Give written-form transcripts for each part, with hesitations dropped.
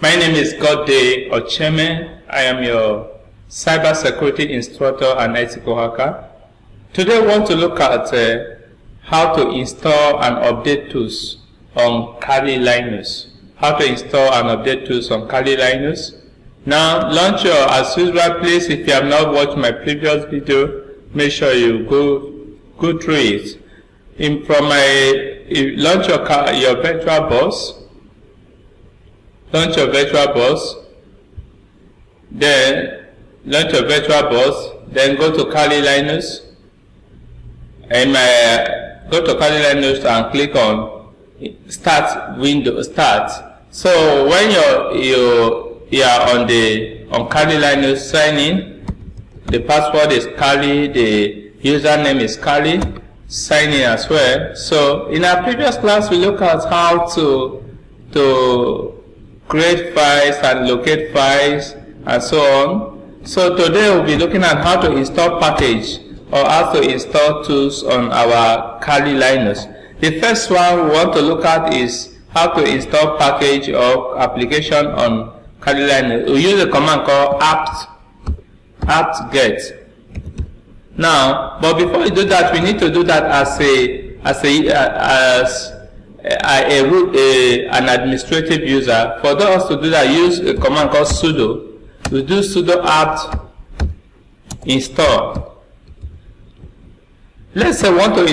My name is Godday Ocheme. I am your cybersecurity instructor and ethical hacker. Today I want to look at how to install and update tools on Kali Linux. How to install and update tools on Kali Linux. Now launch your, as usual, please, if you have not watched my previous video, make sure you go through it. Launch your VirtualBox. Launch your VirtualBox. Then launch your VirtualBox. Then go to Kali Linux. And go to Kali Linux and click on Start window. Start. So when you are on Kali Linux, sign in. The password is Kali. The username is Kali. Sign in as well. So in our previous class, we look at how to create files and locate files and so on. So today we'll be looking at how to install package or how to install tools on our Kali Linux. The first one we want to look at is how to install package or application on Kali Linux. We use a command called apt-get. Now, but before we do that, we need to do that an administrative user. For those to do that, use a command called sudo. We do sudo apt install. Let's say we want to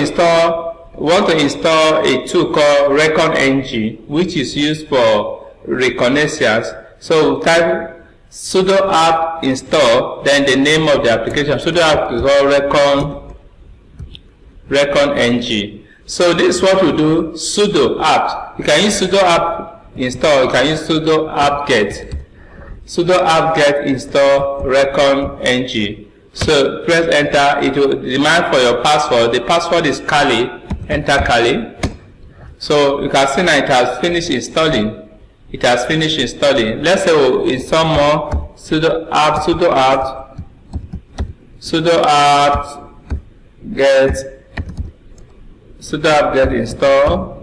install a tool called ReconNG, which is used for reconnaissance. So type sudo apt install, then the name of the application. Sudo apt is called ReconNG. So this is what we do. Sudo apt. You can use sudo apt install. You can use sudo apt-get. Sudo apt-get install ReconNG. So press enter. It will demand for your password. The password is Kali. Enter Kali. So you can see now it has finished installing. It has finished installing. Let's say we'll install more. Sudo apt-get install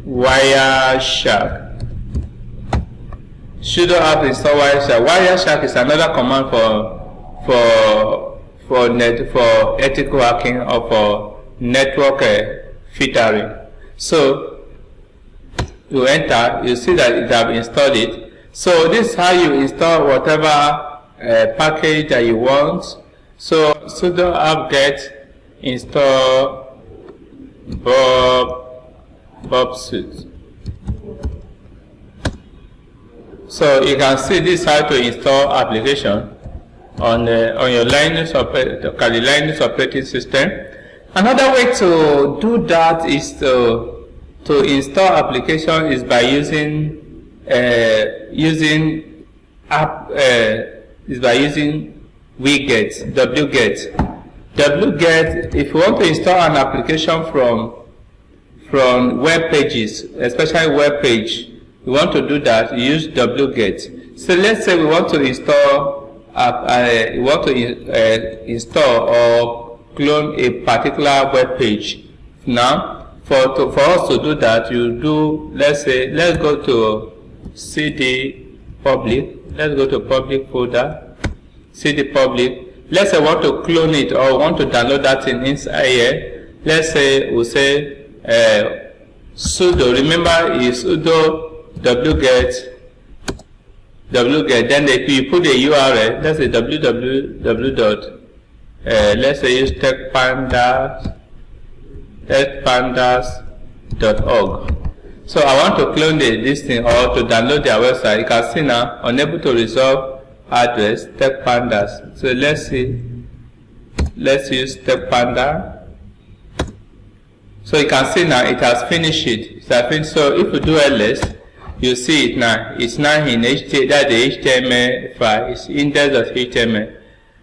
Wireshark. Sudo apt install Wireshark. Wireshark is another command for ethical hacking or for network filtering. So you enter, you see that it have installed it. So this is how you install whatever package that you want. So sudo apt-get install Bobsuit. So you can see this is how to install application on your Kali Linux operating system. Another way to do that is to install application is by using wget. wget. If you want to install an application from web pages, especially web page, you want to do that, you use wget. So let's say we want to install install or clone a particular web page. Now, for us to do that, you do, let's go to cd public. Let's go to public folder, cd public. Let's say we want to clone it or want to download that thing inside here. Let's say we'll say sudo. Remember, is sudo wget. Then you put the URL. Let's say www. Let's say use techpandas.org. So I want to clone this thing or to download their website. You can see now, unable to resolve address, techpandas. So let's see. Let's use techpanda. So you can see now it has finished it. So if you do ls, you see it now. It's now in HTML. That's the HTML file. It's index.html.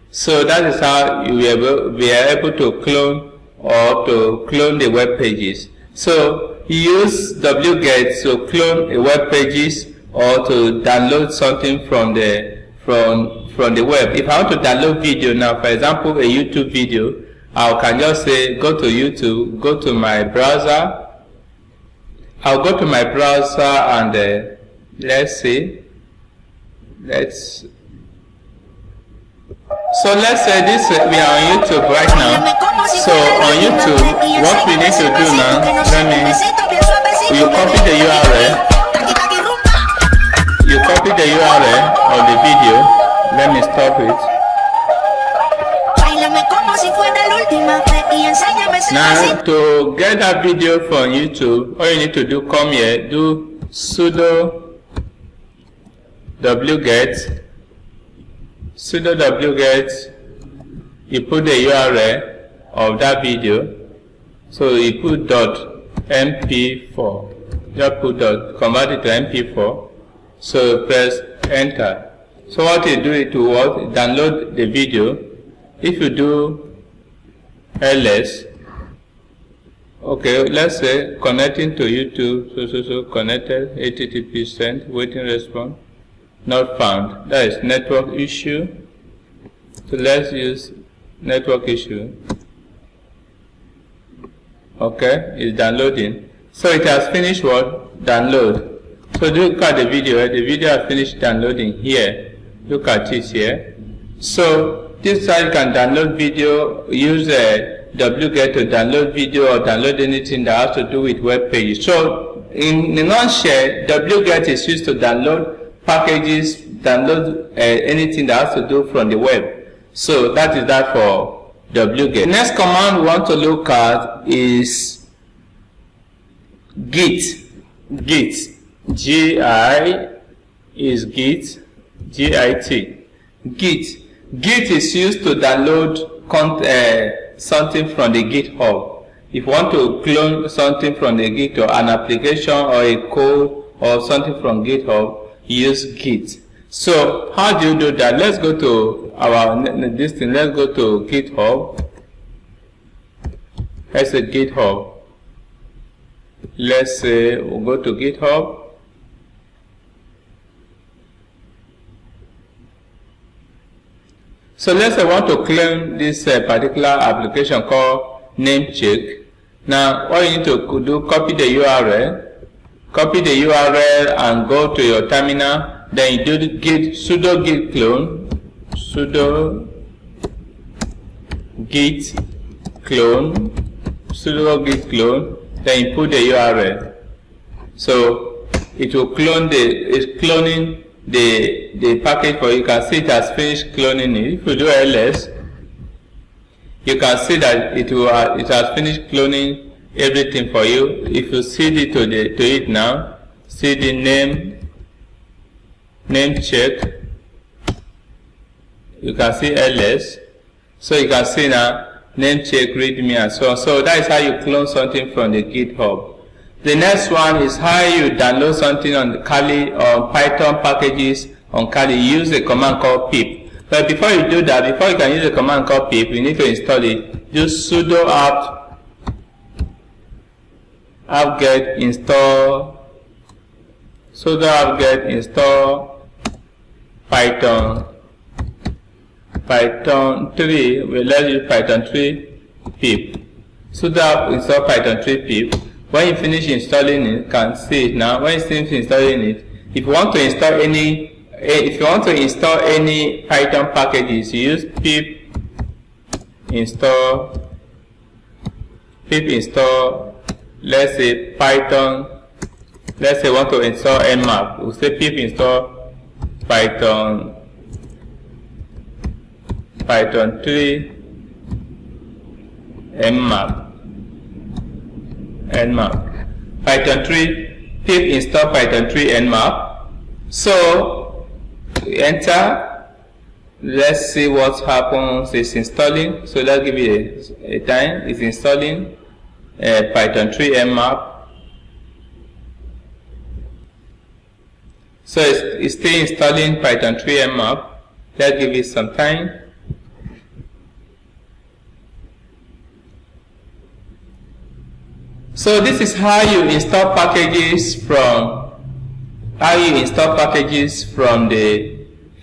So that is how we are able to clone or to clone the web pages. So you use wget to clone a web pages or to download something from the web. If I want to download video now, for example, a YouTube video, I can just say go to YouTube, go to my browser. I'll go to my browser and Let's see. So let's say this we are on YouTube right now. So on YouTube, what we need to do now, you copy the URL. You copy the URL of the video. Let me stop it. Now to get that video from YouTube, all you need to do, come here, do sudo wget, you put the URL of that video. So you put .mp4, just put convert it to MP4. So press enter. So what you do, it will download the video. If you do ls, okay, let's say connecting to YouTube, so connected, HTTP sent, waiting response, not found. That is network issue. So let's use network issue. Okay, it's downloading. So it has finished what? Download. So look at the video. The video has finished downloading here. Look at it here. So this side can download video, use wget to download video or download anything that has to do with web pages. So in a nutshell, wget is used to download packages, download anything that has to do from the web. So that is that for wget. The next command we want to look at is git. G-I is git, G-I-T. Git is used to download something from the GitHub. If you want to clone something from the GitHub, an application or a code or something from GitHub, use Git. So how do you do that? Let's go to let's go to GitHub. Let's say GitHub. Let's say we'll go to GitHub. So let's say I want to claim this particular application called Namecheck. Now all you need to do, copy the URL. Copy the URL and go to your terminal. Then you do sudo git clone, sudo git clone. Then you put the URL. So it will clone it's cloning the package for you. You can see it has finished cloning it. If you do ls, you can see that it has finished cloning everything for you. If you cd to it now, cd Namecheck, you can see ls. So you can see now Namecheck, readme, and so on. So that is how you clone something from the GitHub. The next one is how you download something on Kali or Python packages on Kali. Use a command called pip. But before you do that, before you can use a command called pip, you need to install it. Use sudo apt-get install Python 3. Well, let's use Python 3 pip. Sudo install Python 3 pip. When you finish installing it, you can see it now. When you finish installing it, if you want to install any Python packages, you use pip install. Let's say Python. Let's say we want to install Nmap. We'll say pip install Python 3 Nmap. Python 3 pip install Python 3 Nmap. So enter. Let's see what happens. It's installing. So let's give it a time. It's installing Python 3 Nmap. So it's still installing Python 3 Nmap. Let's give it some time. So this is how you install packages from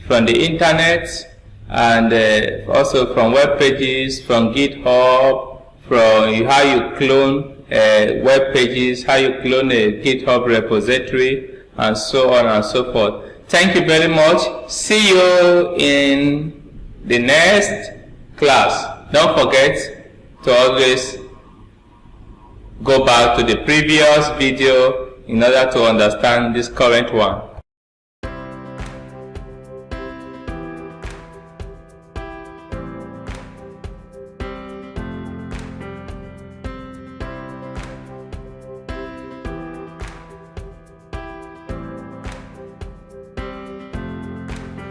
the internet, and also from web pages, from GitHub, from how you clone web pages, how you clone a GitHub repository, and so on and so forth. Thank you very much. See you in the next class. Don't forget to always go back to the previous video in order to understand this current one.